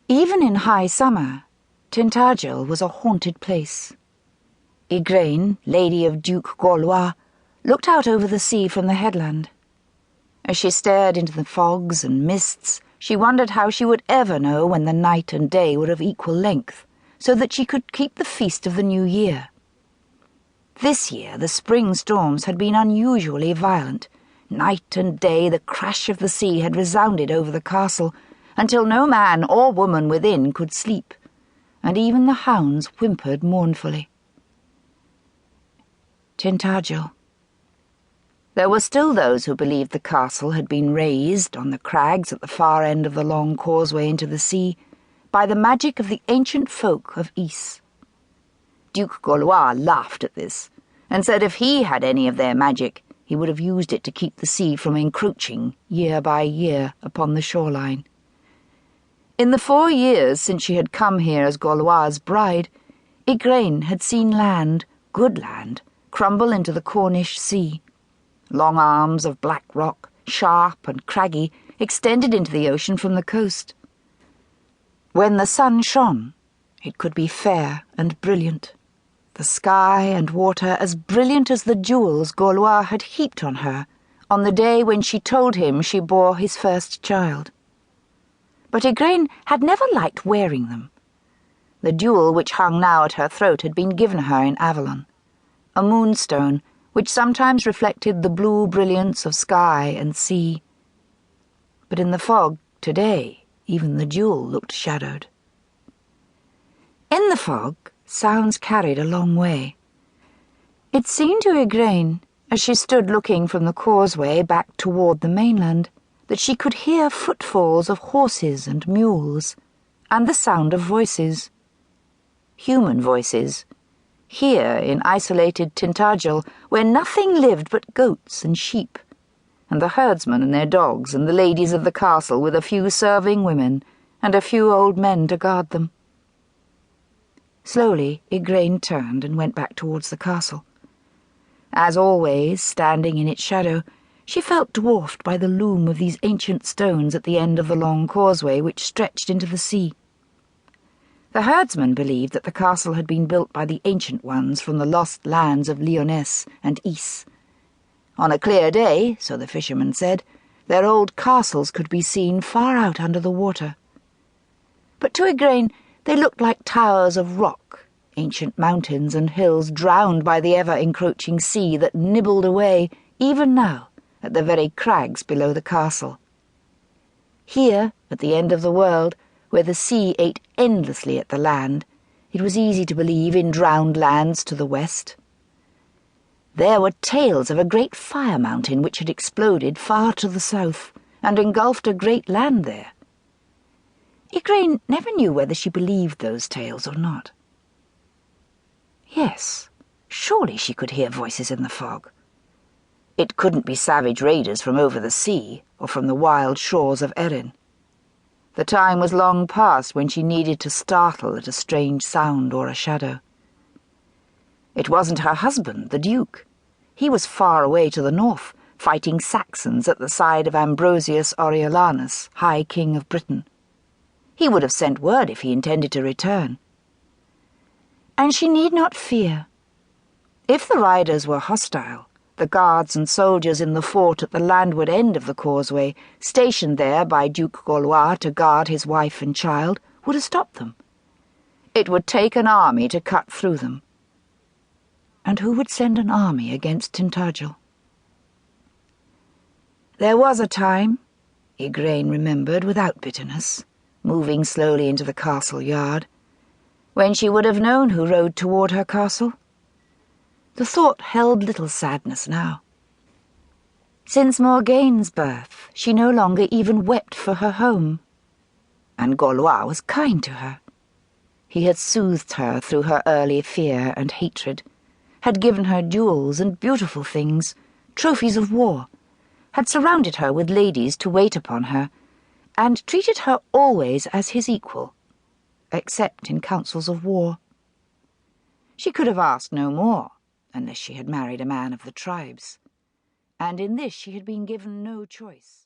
Even in high summer, Tintagel was a haunted place. Igraine, lady of Duke Gorlois, looked out over the sea from the headland. As she stared into the fogs and mists, she wondered how she would ever know when the night and day were of equal length, so that she could keep the feast of the new year. This year the spring storms had been unusually violent. Night and day the crash of the sea had resounded over the castle, until no man or woman within could sleep, and even the hounds whimpered mournfully. Tintagel. There were still those who believed the castle had been raised on the crags at the far end of the long causeway into the sea by the magic of the ancient folk of Ys. Duke Gorlois laughed at this, and said if he had any of their magic, he would have used it to keep the sea from encroaching year by year upon the shoreline. In the 4 years since she had come here as Gorlois' bride, Igraine had seen land, good land, crumble into the Cornish sea. Long arms of black rock, sharp and craggy, extended into the ocean from the coast. When the sun shone, it could be fair and brilliant, the sky and water as brilliant as the jewels Gorlois had heaped on her on the day when she told him she bore his first child. But Igraine had never liked wearing them. The jewel which hung now at her throat had been given her in Avalon, a moonstone which sometimes reflected the blue brilliance of sky and sea. But in the fog today, even the jewel looked shadowed. In the fog, sounds carried a long way. It seemed to Igraine, as she stood looking from the causeway back toward the mainland, that she could hear footfalls of horses and mules, and the sound of voices. Human voices, here in isolated Tintagel, where nothing lived but goats and sheep, and the herdsmen and their dogs, and the ladies of the castle with a few serving women, and a few old men to guard them. Slowly, Igraine turned and went back towards the castle. As always, standing in its shadow, she felt dwarfed by the loom of these ancient stones at the end of the long causeway which stretched into the sea. The herdsmen believed that the castle had been built by the ancient ones from the lost lands of Lyonesse and Ys. On a clear day, so the fishermen said, their old castles could be seen far out under the water. But to Igraine they looked like towers of rock, ancient mountains and hills drowned by the ever-encroaching sea that nibbled away, even now, at the very crags below the castle. Here, at the end of the world, where the sea ate endlessly at the land, it was easy to believe in drowned lands to the west. There were tales of a great fire mountain which had exploded far to the south and engulfed a great land there. Igraine never knew whether she believed those tales or not. Yes, surely she could hear voices in the fog. It couldn't be savage raiders from over the sea or from the wild shores of Erin. The time was long past when she needed to startle at a strange sound or a shadow. It wasn't her husband, the Duke. He was far away to the north, fighting Saxons at the side of Ambrosius Aurelianus, High King of Britain. He would have sent word if he intended to return. And she need not fear. If the riders were hostile, the guards and soldiers in the fort at the landward end of the causeway, stationed there by Duke Gorlois to guard his wife and child, would have stopped them. It would take an army to cut through them. And who would send an army against Tintagel? There was a time, Igraine remembered without bitterness, moving slowly into the castle yard, when she would have known who rode toward her castle. The thought held little sadness now. Since Morgaine's birth, she no longer even wept for her home, and Gorlois was kind to her. He had soothed her through her early fear and hatred, had given her jewels and beautiful things, trophies of war, had surrounded her with ladies to wait upon her, and treated her always as his equal, except in councils of war. She could have asked no more, unless she had married a man of the tribes, and in this she had been given no choice.